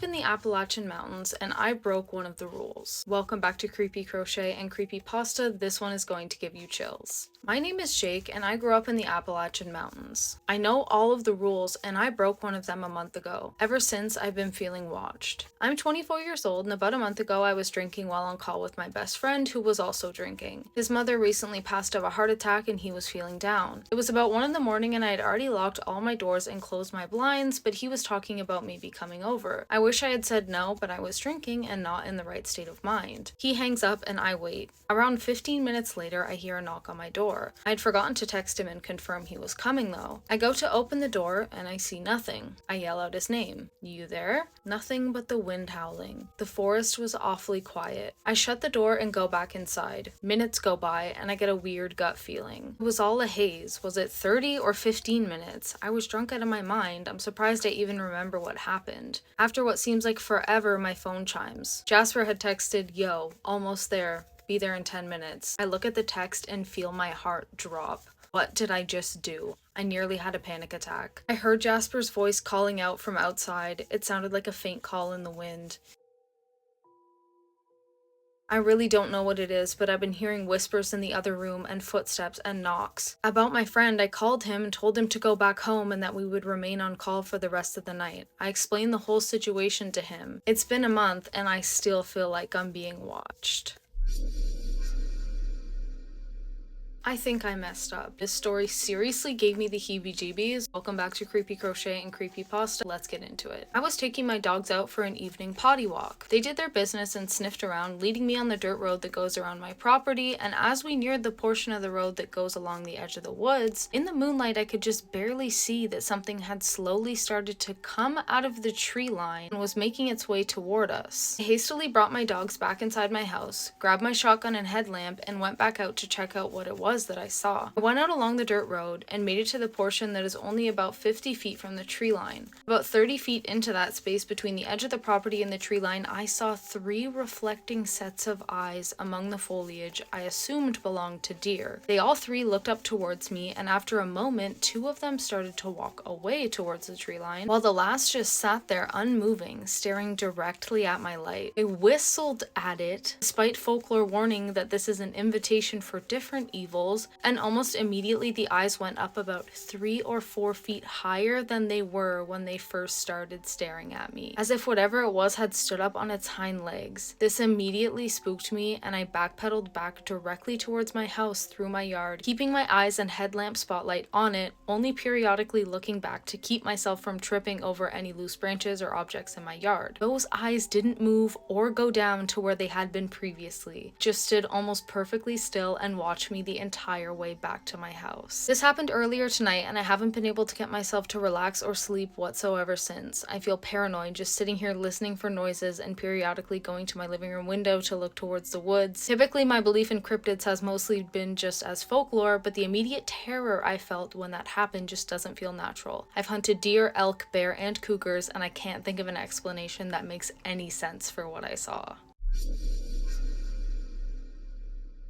up in the Appalachian Mountains and I broke one of the rules. Welcome back to Creepy Crochet and Creepypasta. This one is going to give you chills. My name is Jake and I grew up in the Appalachian Mountains. I know all of the rules and I broke one of them a month ago. Ever since, I've been feeling watched. I'm 24 years old and about a month ago I was drinking while on call with my best friend who was also drinking. His mother recently passed of a heart attack and he was feeling down. It was about 1 in the morning and I had already locked all my doors and closed my blinds, but he was talking about maybe coming over. I wish I had said no, but I was drinking and not in the right state of mind. He hangs up and I wait. Around 15 minutes later, I hear a knock on my door. I had forgotten to text him and confirm he was coming though. I go to open the door and I see nothing. I yell out his name. You there? Nothing but the wind howling. The forest was awfully quiet. I shut the door and go back inside. Minutes go by and I get a weird gut feeling. It was all a haze. Was it 30 or 15 minutes? I was drunk out of my mind. I'm surprised I even remember what happened. After what seems like forever, my phone chimes. Jasper had texted, "Yo, almost there. Be there in 10 minutes. I look at the text and feel my heart drop. What did I just do? I nearly had a panic attack. I heard Jasper's voice calling out from outside. It sounded like a faint call in the wind. I really don't know what it is, but I've been hearing whispers in the other room and footsteps and knocks. About my friend, I called him and told him to go back home and that we would remain on call for the rest of the night. I explained the whole situation to him. It's been a month and I still feel like I'm being watched. I think I messed up. This story seriously gave me the heebie-jeebies. Welcome back to Creepy Crochet and Creepypasta. Let's get into it. I was taking my dogs out for an evening potty walk. They did their business and sniffed around, leading me on the dirt road that goes around my property, and as we neared the portion of the road that goes along the edge of the woods, in the moonlight I could just barely see that something had slowly started to come out of the tree line and was making its way toward us. I hastily brought my dogs back inside my house, grabbed my shotgun and headlamp, and went back out to check out what it was that I saw. I went out along the dirt road and made it to the portion that is only about 50 feet from the tree line. About 30 feet into that space between the edge of the property and the tree line, I saw 3 reflecting sets of eyes among the foliage I assumed belonged to deer. They all 3 looked up towards me, and after a moment, 2 of them started to walk away towards the tree line, while the last just sat there unmoving, staring directly at my light. I whistled at it, despite folklore warning that this is an invitation for different evils, and almost immediately the eyes went up about 3 or 4 feet higher than they were when they first started staring at me, as if whatever it was had stood up on its hind legs. This immediately spooked me, and I backpedaled back directly towards my house through my yard, keeping my eyes and headlamp spotlight on it, only periodically looking back to keep myself from tripping over any loose branches or objects in my yard. Those eyes didn't move or go down to where they had been previously, just stood almost perfectly still and watched me the entire way back to my house. This happened earlier tonight and I haven't been able to get myself to relax or sleep whatsoever since. I feel paranoid just sitting here listening for noises and periodically going to my living room window to look towards the woods. Typically my belief in cryptids has mostly been just as folklore, but the immediate terror I felt when that happened just doesn't feel natural. I've hunted deer, elk, bear, and cougars, and I can't think of an explanation that makes any sense for what I saw.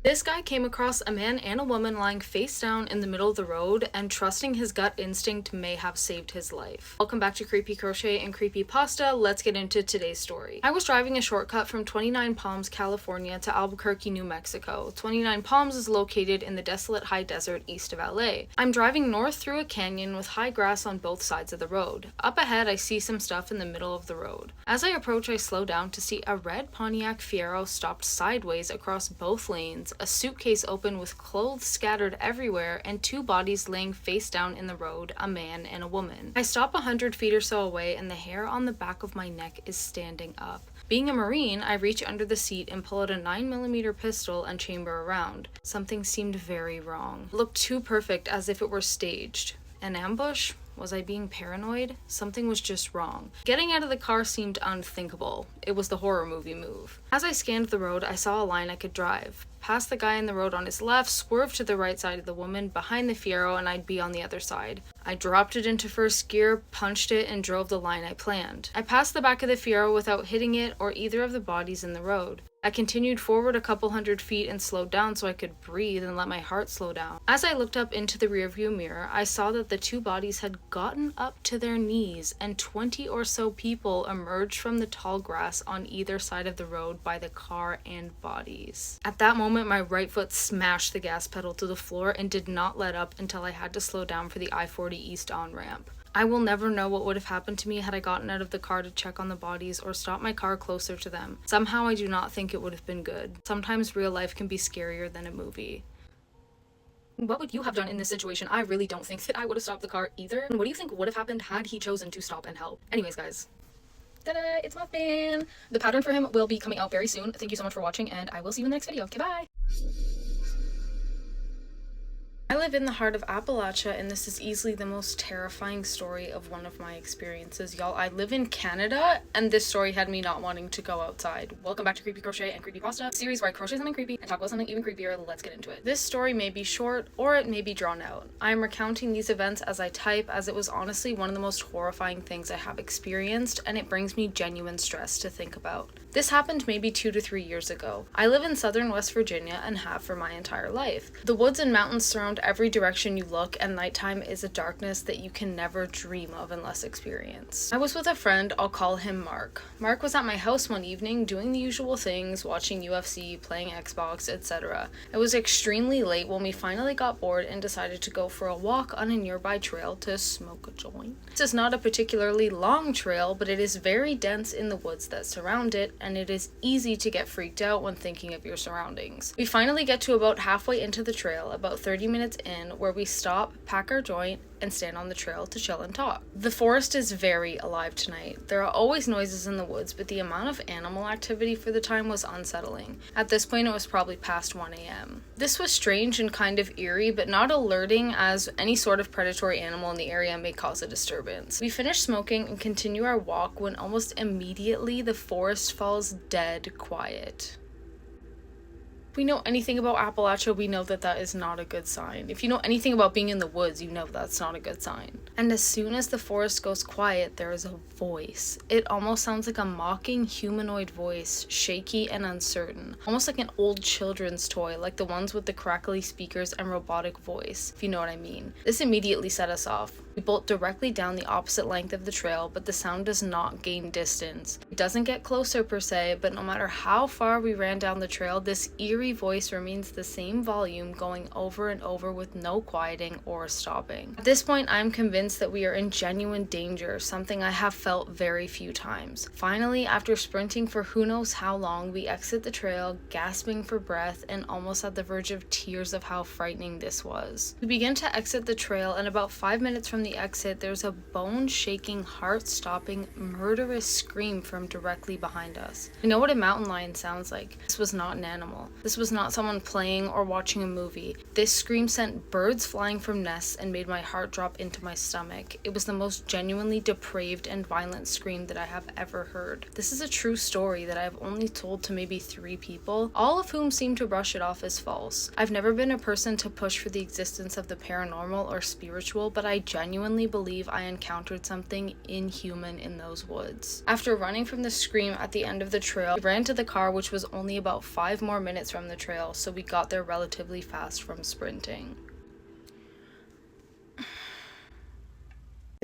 This guy came across a man and a woman lying face down in the middle of the road, and trusting his gut instinct may have saved his life. Welcome back to Creepy Crochet and Creepypasta. Let's get into today's story. I was driving a shortcut from 29 Palms, California to Albuquerque, New Mexico. 29 Palms is located in the desolate high desert east of LA. I'm driving north through a canyon with high grass on both sides of the road. Up ahead, I see some stuff in the middle of the road. As I approach, I slow down to see a red Pontiac Fiero stopped sideways across both lanes, a suitcase open with clothes scattered everywhere, and 2 bodies laying face down in the road, a man and a woman. I stop 100 feet or so away and the hair on the back of my neck is standing up. Being a Marine, I reach under the seat and pull out a 9mm pistol and chamber around. Something seemed very wrong. It looked too perfect, as if it were staged. An ambush? Was I being paranoid? Something was just wrong. Getting out of the car seemed unthinkable. It was the horror movie move. As I scanned the road, I saw a line I could drive. Past the guy in the road on his left, swerved to the right side of the woman, behind the Fiero, and I'd be on the other side. I dropped it into first gear, punched it, and drove the line I planned. I passed the back of the Fiero without hitting it or either of the bodies in the road. I continued forward a couple hundred feet and slowed down so I could breathe and let my heart slow down. As I looked up into the rearview mirror, I saw that the two bodies had gotten up to their knees and 20 or so people emerged from the tall grass on either side of the road by the car and bodies. At that moment, my right foot smashed the gas pedal to the floor and did not let up until I had to slow down for the I-40 East on-ramp. I will never know what would have happened to me had I gotten out of the car to check on the bodies or stopped my car closer to them. Somehow I do not think it would have been good. Sometimes real life can be scarier than a movie. What would you have done in this situation? I really don't think that I would have stopped the car either. What do you think would have happened had he chosen to stop and help? Anyways, guys. Ta-da! It's Mothman! The pattern for him will be coming out very soon. Thank you so much for watching, and I will see you in the next video. Okay, bye! I live in the heart of Appalachia, and this is easily the most terrifying story of one of my experiences. Y'all, I live in Canada, and this story had me not wanting to go outside. Welcome back to Creepy Crochet and Creepypasta, a series where I crochet something creepy and talk about something even creepier. Let's get into it. This story may be short, or it may be drawn out. I am recounting these events as I type, as it was honestly one of the most horrifying things I have experienced, and it brings me genuine stress to think about. This happened maybe 2 to 3 years ago. I live in southern West Virginia and have for my entire life. The woods and mountains surround every direction you look, and nighttime is a darkness that you can never dream of unless experienced. I was with a friend, I'll call him Mark. Mark was at my house one evening doing the usual things, watching UFC, playing Xbox, etc. It was extremely late when we finally got bored and decided to go for a walk on a nearby trail to smoke a joint. This is not a particularly long trail, but it is very dense in the woods that surround it, and it is easy to get freaked out when thinking of your surroundings. We finally get to about halfway into the trail, about 30 minutes in, where we stop, pack our joint, and stand on the trail to chill and talk. The forest is very alive tonight. There are always noises in the woods, but the amount of animal activity for the time was unsettling. At this point, it was probably past 1 a.m. This was strange and kind of eerie, but not alerting, as any sort of predatory animal in the area may cause a disturbance. We finish smoking and continue our walk when almost immediately the forest falls dead quiet. If we know anything about Appalachia, we know that that is not a good sign. If you know anything about being in the woods, you know that's not a good sign. And as soon as the forest goes quiet, there is a voice. It almost sounds like a mocking humanoid voice, shaky and uncertain. Almost like an old children's toy, like the ones with the crackly speakers and robotic voice, if you know what I mean. This immediately set us off. We bolt directly down the opposite length of the trail, but the sound does not gain distance. It doesn't get closer per se, but no matter how far we ran down the trail, this eerie voice remains the same volume, going over and over with no quieting or stopping. At this point, I'm convinced that we are in genuine danger, something I have felt very few times. Finally, after sprinting for who knows how long, we exit the trail, gasping for breath and almost at the verge of tears of how frightening this was. We begin to exit the trail, and about 5 minutes from the exit, there's a bone-shaking, heart-stopping, murderous scream from directly behind us. I know what a mountain lion sounds like. This was not an animal. This was not someone playing or watching a movie. This scream sent birds flying from nests and made my heart drop into my stomach. It was the most genuinely depraved and violent scream that I have ever heard. This is a true story that I have only told to maybe 3 people, all of whom seem to brush it off as false. I've never been a person to push for the existence of the paranormal or spiritual, but I genuinely believe I encountered something inhuman in those woods. After running from the scream at the end of the trail, we ran to the car, which was only about 5 more minutes from the trail, so we got there relatively fast from sprinting.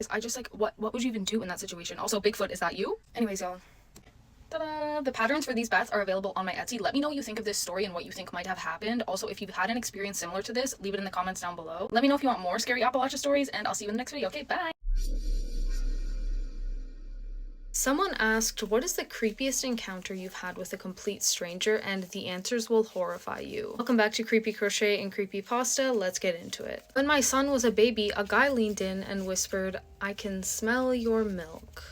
I just what would you even do in that situation? Also, Bigfoot, is that you? Anyways, y'all. Ta-da! The patterns for these bats are available on my Etsy. Let me know what you think of this story and what you think might have happened. Also, if you've had an experience similar to this, leave it in the comments down below. Let me know if you want more scary Appalachia stories, and I'll see you in the next video. Okay, bye! Someone asked, what is the creepiest encounter you've had with a complete stranger? And the answers will horrify you. Welcome back to Creepy Crochet and Creepypasta. Let's get into it. When my son was a baby, a guy leaned in and whispered, "I can smell your milk."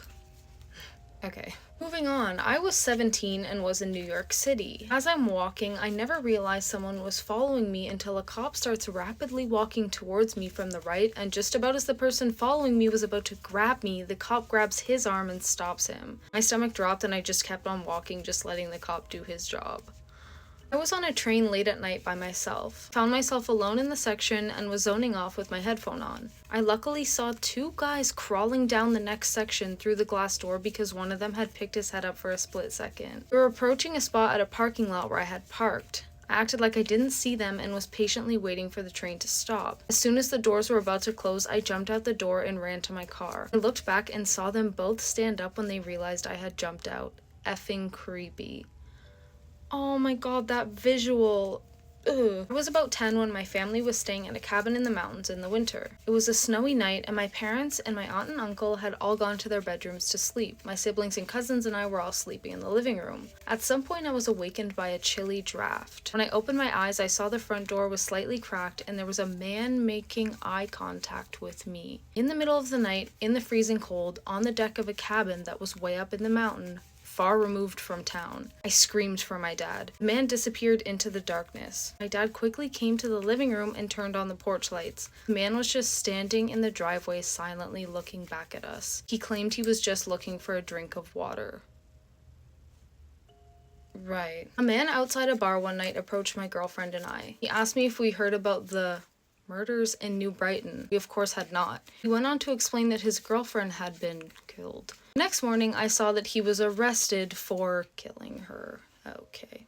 Okay. Moving on, I was 17 and was in New York City. As I'm walking, I never realized someone was following me until a cop starts rapidly walking towards me from the right, and just about as the person following me was about to grab me, the cop grabs his arm and stops him. My stomach dropped and I just kept on walking, just letting the cop do his job. I was on a train late at night by myself, found myself alone in the section and was zoning off with my headphone on. I luckily saw two guys crawling down the next section through the glass door because one of them had picked his head up for a split second. We were approaching a spot at a parking lot where I had parked. I acted like I didn't see them and was patiently waiting for the train to stop. As soon as the doors were about to close, I jumped out the door and ran to my car. I looked back and saw them both stand up when they realized I had jumped out. Effing creepy. Oh my god, that visual. Ugh. I was about 10 when my family was staying in a cabin in the mountains in the winter. It was a snowy night and my parents and my aunt and uncle had all gone to their bedrooms to sleep. My siblings and cousins and I were all sleeping in the living room. At some point I was awakened by a chilly draft. When I opened my eyes, I saw the front door was slightly cracked and there was a man making eye contact with me. In the middle of the night, in the freezing cold, on the deck of a cabin that was way up in the mountain, far removed from town. I screamed for my dad. The man disappeared into the darkness. My dad quickly came to the living room and turned on the porch lights. The man was just standing in the driveway silently looking back at us. He claimed he was just looking for a drink of water. Right. A man outside a bar one night approached my girlfriend and I. He asked me if we heard about the murders in New Brighton. We of course had not. He went on to explain that his girlfriend had been killed. Next morning, I saw that he was arrested for killing her. Okay.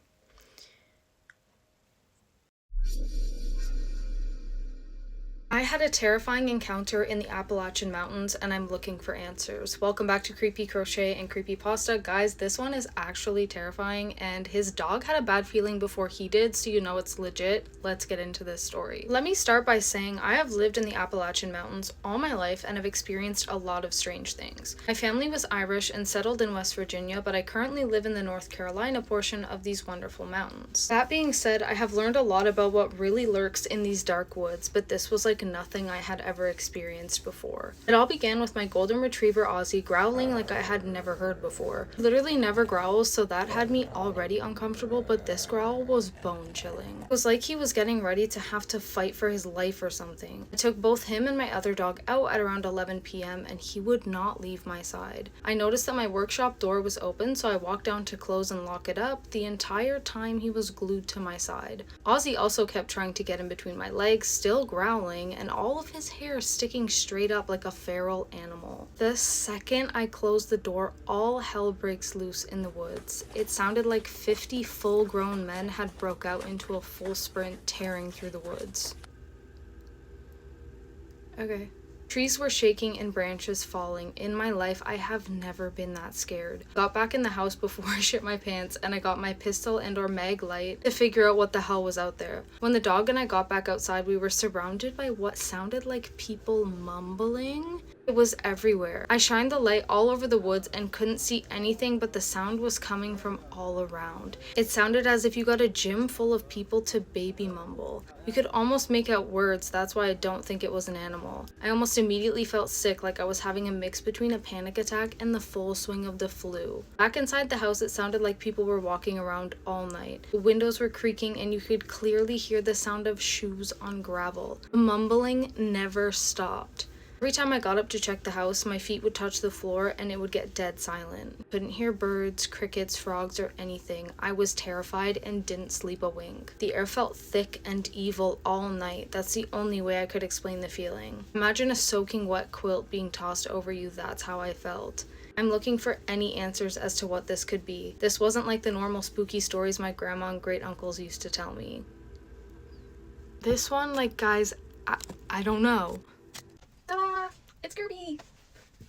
I had a terrifying encounter in the Appalachian Mountains and I'm looking for answers. Welcome back to Creepy Crochet and Creepypasta. Guys, this one is actually terrifying and his dog had a bad feeling before he did, so you know it's legit. Let's get into this story. Let me start by saying I have lived in the Appalachian Mountains all my life and have experienced a lot of strange things. My family was Irish and settled in West Virginia, but I currently live in the North Carolina portion of these wonderful mountains. That being said, I have learned a lot about what really lurks in these dark woods, but this was like nothing I had ever experienced before. It all began with my golden retriever Ozzy growling like I had never heard before. He literally never growls, so that had me already uncomfortable, but this growl was bone chilling. It was like he was getting ready to have to fight for his life or something. I took both him and my other dog out at around 11 p.m. and he would not leave my side. I noticed that my workshop door was open, so I walked down to close and lock it up. The entire time he was glued to my side. Ozzy also kept trying to get in between my legs, still growling, and all of his hair sticking straight up like a feral animal. The second I close the door, all hell breaks loose in the woods. It sounded like 50 full-grown men had broke out into a full sprint tearing through the woods. Okay. Trees were shaking and branches falling. In my life, I have never been that scared. Got back in the house before I shit my pants and I got my pistol and or mag light to figure out what the hell was out there. When the dog and I got back outside, we were surrounded by what sounded like people mumbling. It was everywhere. I shined the light all over the woods and couldn't see anything, but the sound was coming from all around. It sounded as if you got a gym full of people to baby mumble. You could almost make out words, that's why I don't think it was an animal. I almost immediately felt sick, like I was having a mix between a panic attack and the full swing of the flu. Back inside the house, it sounded like people were walking around all night. The windows were creaking and you could clearly hear the sound of shoes on gravel. The mumbling never stopped. Every time I got up to check the house, my feet would touch the floor and it would get dead silent. Couldn't hear birds, crickets, frogs, or anything. I was terrified and didn't sleep a wink. The air felt thick and evil all night. That's the only way I could explain the feeling. Imagine a soaking wet quilt being tossed over you. That's how I felt. I'm looking for any answers as to what this could be. This wasn't like the normal spooky stories my grandma and great uncles used to tell me. This one, like, guys, I don't know. Ta-da! It's Kirby!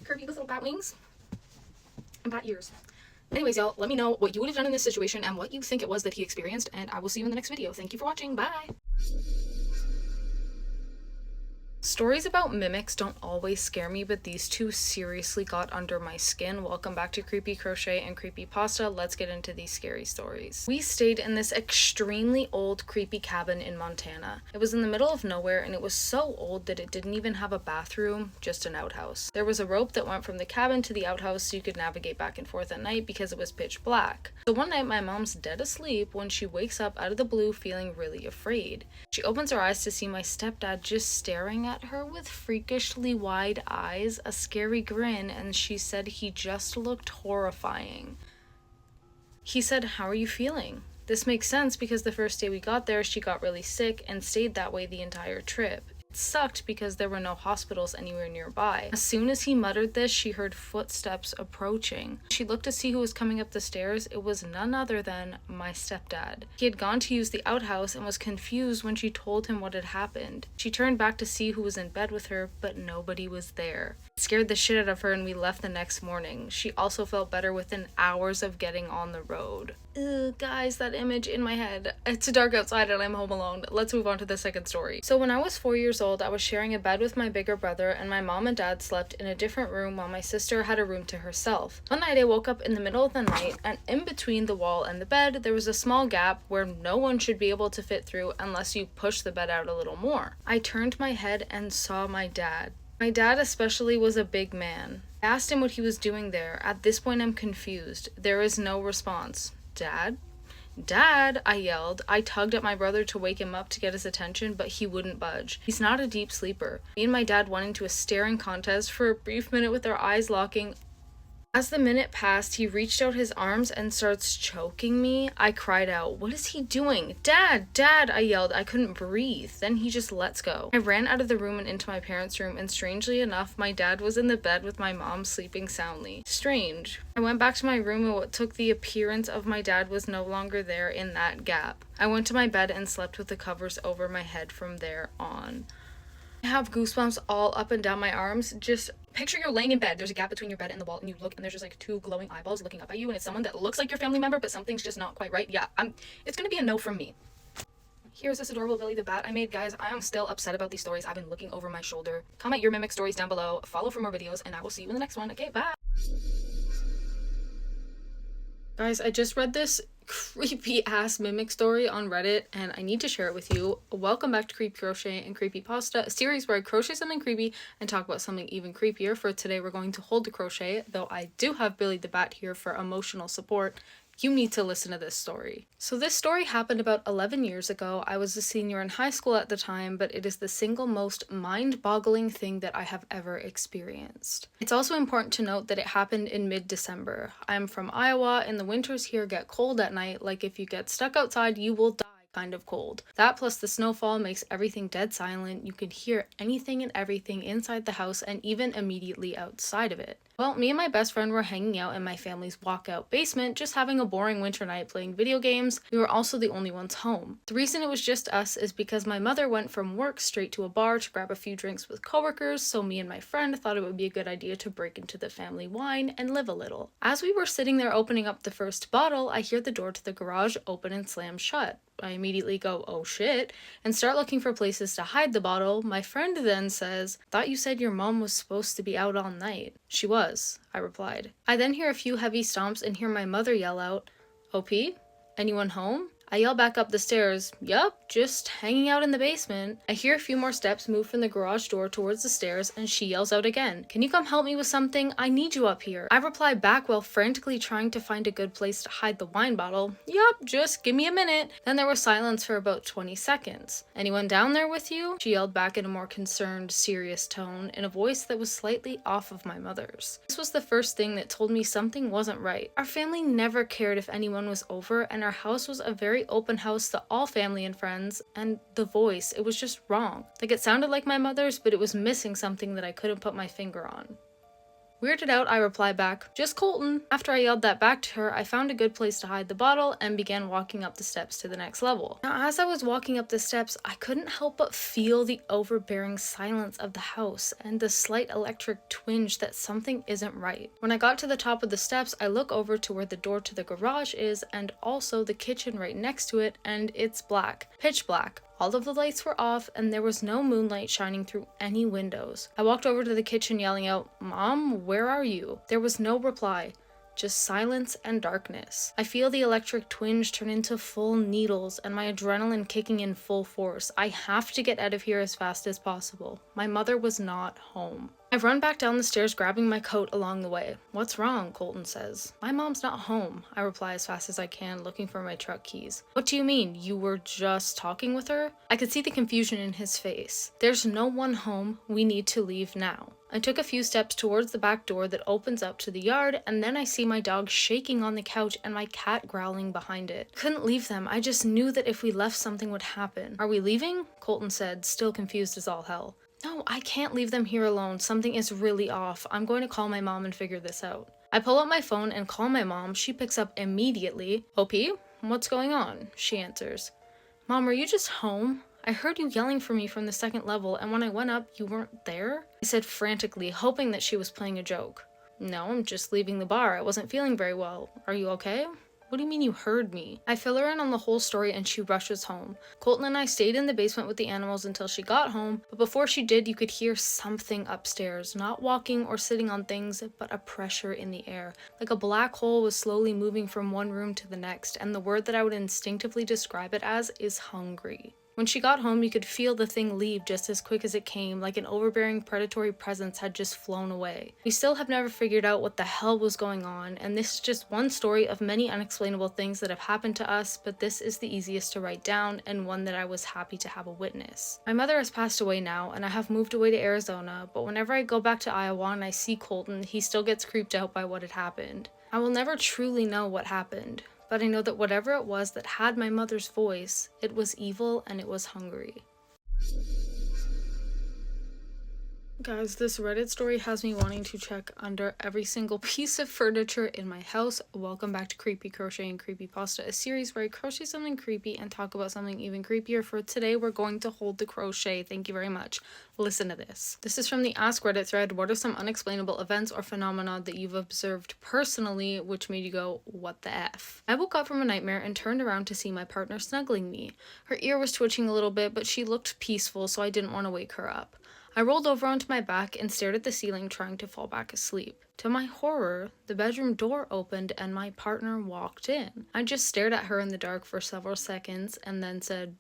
Kirby with little bat wings and bat ears. Anyways, y'all, let me know what you would have done in this situation and what you think it was that he experienced, and I will see you in the next video. Thank you for watching. Bye! Stories about mimics don't always scare me, but these two seriously got under my skin. Welcome back to Creepy Crochet and Creepypasta. Let's get into these scary stories. We stayed in this extremely old creepy cabin in Montana. It was in the middle of nowhere and it was so old that it didn't even have a bathroom, just an outhouse. There was a rope that went from the cabin to the outhouse so you could navigate back and forth at night because it was pitch black. So one night my mom's dead asleep when she wakes up out of the blue feeling really afraid. She opens her eyes to see my stepdad just staring at her with freakishly wide eyes, a scary grin, and she said he just looked horrifying. He said, "How are you feeling?" This makes sense because the first day we got there, she got really sick and stayed that way the entire trip. It sucked because there were no hospitals anywhere nearby. As soon as he muttered this, she heard footsteps approaching. She looked to see who was coming up the stairs. It was none other than my stepdad. He had gone to use the outhouse and was confused when she told him what had happened. She turned back to see who was in bed with her, but nobody was there. It scared the shit out of her and we left the next morning. She also felt better within hours of getting on the road. Ugh, guys, that image in my head. It's dark outside and I'm home alone. Let's move on to the second story. So when I was 4 years old, I was sharing a bed with my bigger brother and my mom and dad slept in a different room while my sister had a room to herself. One night I woke up in the middle of the night and in between the wall and the bed, there was a small gap where no one should be able to fit through unless you push the bed out a little more. I turned my head and saw my dad. My dad especially was a big man. I asked him what he was doing there. At this point I'm confused. There is no response. Dad? Dad, I yelled. I tugged at my brother to wake him up to get his attention, but he wouldn't budge. He's not a deep sleeper. Me and my dad went into a staring contest for a brief minute with our eyes locking. As the minute passed, he reached out his arms and starts choking me. I cried out, "What is he doing? Dad, Dad," I yelled. I couldn't breathe. Then he just lets go. I ran out of the room and into my parents' room, and strangely enough, my dad was in the bed with my mom sleeping soundly. Strange. I went back to my room and what took the appearance of my dad was no longer there in that gap. I went to my bed and slept with the covers over my head from there on. I have goosebumps all up and down my arms. Just picture you're laying in bed, there's a gap between your bed and the wall, and you look and there's just like two glowing eyeballs looking up at you, and it's someone that looks like your family member, but something's just not quite right. Yeah, it's gonna be a no from me. Here's this adorable Billy the Bat I made. Guys, I am still upset about these stories. I've been looking over my shoulder. Comment your mimic stories down below, follow for more videos, and I will see you in the next one. Okay, bye! Guys, I just read this creepy ass mimic story on Reddit and I need to share it with you. Welcome back to Creepy Crochet and Creepypasta, a series where I crochet something creepy and talk about something even creepier. For today, we're going to hold the crochet, though I do have Billy the Bat here for emotional support. You need to listen to this story. So this story happened about 11 years ago. I was a senior in high school at the time, but it is the single most mind-boggling thing that I have ever experienced. It's also important to note that it happened in mid-December. I'm from Iowa, and the winters here get cold at night. Like if you get stuck outside, you will die kind of cold. That plus the snowfall makes everything dead silent. You can hear anything and everything inside the house and even immediately outside of it. Well, me and my best friend were hanging out in my family's walkout basement, just having a boring winter night playing video games. We were also the only ones home. The reason it was just us is because my mother went from work straight to a bar to grab a few drinks with coworkers, so me and my friend thought it would be a good idea to break into the family wine and live a little. As we were sitting there opening up the first bottle, I hear the door to the garage open and slam shut. I immediately go, "Oh shit," and start looking for places to hide the bottle. My friend then says, "Thought you said your mom was supposed to be out all night." "She was," I replied. I then hear a few heavy stomps and hear my mother yell out, "OP? Anyone home?" I yell back up the stairs, "Yup, just hanging out in the basement." I hear a few more steps move from the garage door towards the stairs, and she yells out again, "Can you come help me with something? I need you up here." I reply back while frantically trying to find a good place to hide the wine bottle, "Yup, just give me a minute." Then there was silence for about 20 seconds. "Anyone down there with you?" She yelled back in a more concerned, serious tone, in a voice that was slightly off of my mother's. This was the first thing that told me something wasn't right. Our family never cared if anyone was over, and our house was a very open house to all family and friends, and the voice, it was just wrong. Like it sounded like my mother's, but it was missing something that I couldn't put my finger on. Weirded out, I reply back, "Just Colton." After I yelled that back to her, I found a good place to hide the bottle and began walking up the steps to the next level. Now, as I was walking up the steps, I couldn't help but feel the overbearing silence of the house and the slight electric twinge that something isn't right. When I got to the top of the steps, I look over to where the door to the garage is and also the kitchen right next to it, and it's black. Pitch black. All of the lights were off, and there was no moonlight shining through any windows. I walked over to the kitchen yelling out, "Mom, where are you?" There was no reply. Just silence and darkness. I feel the electric twinge turn into full needles and my adrenaline kicking in full force. I have to get out of here as fast as possible. My mother was not home. I run back down the stairs grabbing my coat along the way. "What's wrong?" Colton says. "My mom's not home," I reply as fast as I can, looking for my truck keys. "What do you mean? You were just talking with her?" I could see the confusion in his face. "There's no one home. We need to leave now." I took a few steps towards the back door that opens up to the yard, and then I see my dog shaking on the couch and my cat growling behind it. Couldn't leave them. I just knew that if we left, something would happen. "Are we leaving?" Colton said, still confused as all hell. "No, I can't leave them here alone. Something is really off. I'm going to call my mom and figure this out." I pull out my phone and call my mom. She picks up immediately. "OP, what's going on?" She answers. "Mom, are you just home? I heard you yelling for me from the second level, and when I went up, you weren't there?" I said frantically, hoping that she was playing a joke. "No, I'm just leaving the bar. I wasn't feeling very well. Are you okay?" "What do you mean you heard me?" I fill her in on the whole story and she rushes home. Colton and I stayed in the basement with the animals until she got home, but before she did, you could hear something upstairs, not walking or sitting on things, but a pressure in the air. Like a black hole was slowly moving from one room to the next, and the word that I would instinctively describe it as is hungry. When she got home, you could feel the thing leave just as quick as it came, like an overbearing predatory presence had just flown away. We still have never figured out what the hell was going on, and this is just one story of many unexplainable things that have happened to us, but this is the easiest to write down, and one that I was happy to have a witness. My mother has passed away now, and I have moved away to Arizona, but whenever I go back to Iowa and I see Colton, he still gets creeped out by what had happened. I will never truly know what happened, but I know that whatever it was that had my mother's voice, it was evil and it was hungry. Guys, this Reddit story has me wanting to check under every single piece of furniture in my house. Welcome back to Creepy Crochet and Creepypasta, a series where I crochet something creepy and talk about something even creepier. For today, we're going to hold the crochet. Thank you very much. Listen to this. This is from the Ask Reddit thread. What are some unexplainable events or phenomena that you've observed personally which made you go, what the F? I woke up from a nightmare and turned around to see my partner snuggling me. Her ear was twitching a little bit, but she looked peaceful, so I didn't want to wake her up. I rolled over onto my back and stared at the ceiling, trying to fall back asleep. To my horror, the bedroom door opened and my partner walked in. I just stared at her in the dark for several seconds and then said,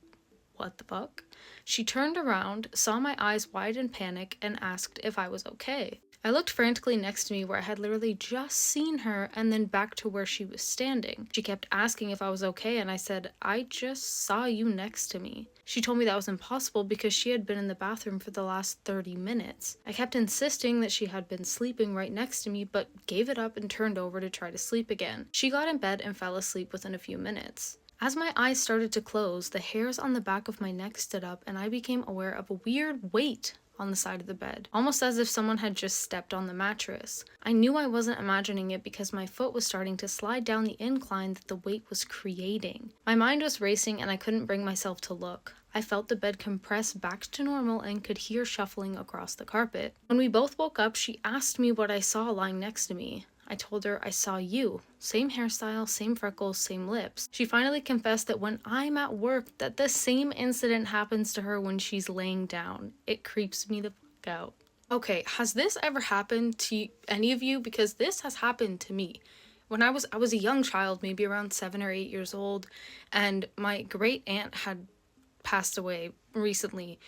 "What the fuck?" She turned around, saw my eyes wide in panic, and asked if I was okay. I looked frantically next to me where I had literally just seen her, and then back to where she was standing. She kept asking if I was okay, and I said, "I just saw you next to me." She told me that was impossible because she had been in the bathroom for the last 30 minutes. I kept insisting that she had been sleeping right next to me, but gave it up and turned over to try to sleep again. She got in bed and fell asleep within a few minutes. As my eyes started to close, the hairs on the back of my neck stood up and I became aware of a weird weight on the side of the bed, almost as if someone had just stepped on the mattress. I knew I wasn't imagining it because my foot was starting to slide down the incline that the weight was creating. My mind was racing and I couldn't bring myself to look. I felt the bed compress back to normal and could hear shuffling across the carpet. When we both woke up, she asked me what I saw lying next to me. I told her I saw you. Same hairstyle, same freckles, same lips. She finally confessed that when I'm at work, that the same incident happens to her when she's laying down. It creeps me the fuck out. Okay, has this ever happened to any of you? Because this has happened to me. When I was a young child, maybe around 7 or 8 years old, and my great aunt had passed away recently.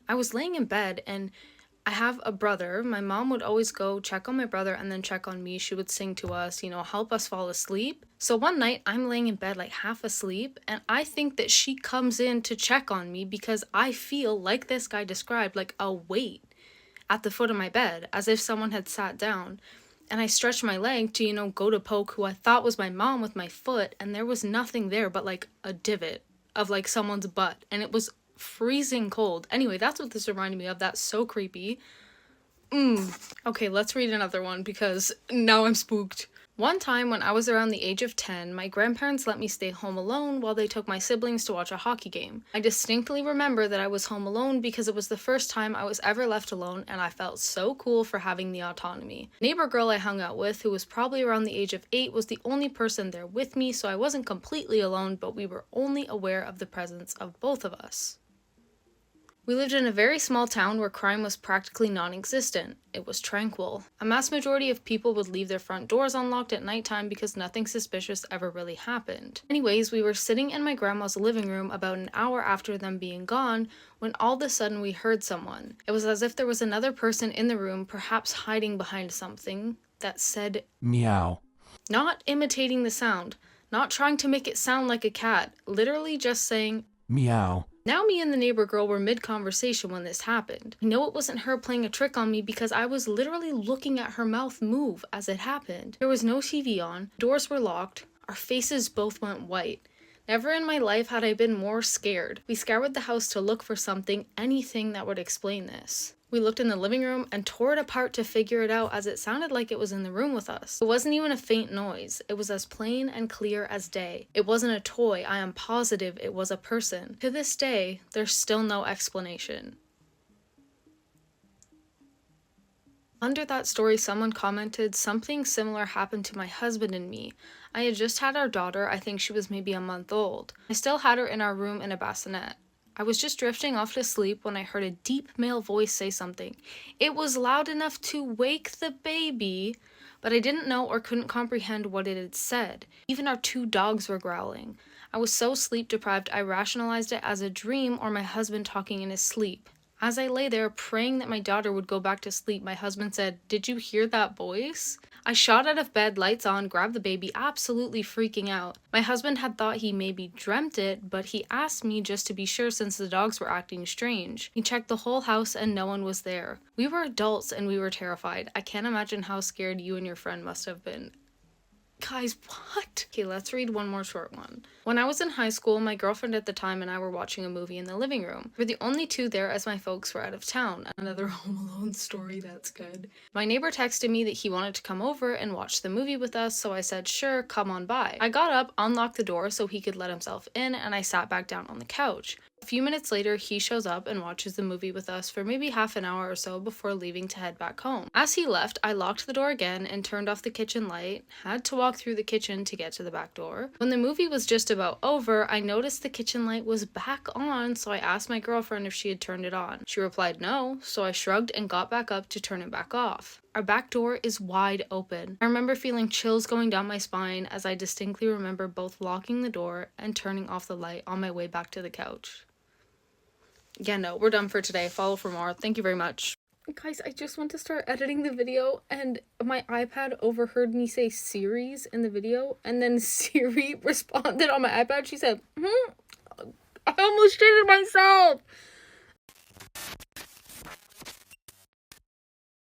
I was laying in bed and I have a brother. My mom would always go check on my brother and then check on me. She would sing to us, help us fall asleep. So one night I'm laying in bed like half asleep and I think that she comes in to check on me because I feel like this guy described, like a weight at the foot of my bed as if someone had sat down. And I stretched my leg to, go to poke who I thought was my mom with my foot, and there was nothing there but like a divot of like someone's butt, and it was freezing cold. Anyway, that's what this reminded me of. That's so creepy. Okay, let's read another one because now I'm spooked. One time when I was around the age of 10, my grandparents let me stay home alone while they took my siblings to watch a hockey game. I distinctly remember that I was home alone because it was the first time I was ever left alone and I felt so cool for having the autonomy. Neighbor girl I hung out with, who was probably around the age of 8, was the only person there with me, so I wasn't completely alone, but we were only aware of the presence of both of us. We lived in a very small town where crime was practically non-existent. It was tranquil. A mass majority of people would leave their front doors unlocked at nighttime because nothing suspicious ever really happened. Anyways, we were sitting in my grandma's living room about an hour after them being gone when all of a sudden we heard someone. It was as if there was another person in the room, perhaps hiding behind something, that said meow. Not imitating the sound, not trying to make it sound like a cat, literally just saying meow. Now me and the neighbor girl were mid-conversation when this happened. I know it wasn't her playing a trick on me because I was literally looking at her mouth move as it happened. There was no TV on, doors were locked, our faces both went white. Never in my life had I been more scared. We scoured the house to look for something, anything that would explain this. We looked in the living room and tore it apart to figure it out as it sounded like it was in the room with us. It wasn't even a faint noise. It was as plain and clear as day. It wasn't a toy. I am positive it was a person. To this day, there's still no explanation. Under that story, someone commented, "Something similar happened to my husband and me. I had just had our daughter, I think she was maybe a month old. I still had her in our room in a bassinet. I was just drifting off to sleep when I heard a deep male voice say something. It was loud enough to wake the baby, but I didn't know or couldn't comprehend what it had said. Even our 2 dogs were growling. I was so sleep deprived I rationalized it as a dream or my husband talking in his sleep. As I lay there praying that my daughter would go back to sleep, my husband said, 'Did you hear that voice?' I shot out of bed, lights on, grabbed the baby, absolutely freaking out. My husband had thought he maybe dreamt it, but he asked me just to be sure since the dogs were acting strange. He checked the whole house and no one was there. We were adults and we were terrified. I can't imagine how scared you and your friend must have been." Guys, what? Okay, let's read one more short one. When I was in high school, my girlfriend at the time and I were watching a movie in the living room. We were the only 2 there as my folks were out of town. Another Home Alone story, that's good. My neighbor texted me that he wanted to come over and watch the movie with us, so I said, "Sure, come on by." I got up, unlocked the door so he could let himself in, and I sat back down on the couch. A few minutes later, he shows up and watches the movie with us for maybe half an hour or so before leaving to head back home. As he left, I locked the door again and turned off the kitchen light, had to walk through the kitchen to get to the back door. When the movie was just about over, I noticed the kitchen light was back on, so I asked my girlfriend if she had turned it on. She replied no, so I shrugged and got back up to turn it back off. Our back door is wide open. I remember feeling chills going down my spine as I distinctly remember both locking the door and turning off the light on my way back to the couch. Yeah, no, we're done for today. Follow for more. Thank you very much. Guys, I just went to start editing the video and my iPad overheard me say series in the video, and then Siri responded on my iPad. She said, I almost shitted myself.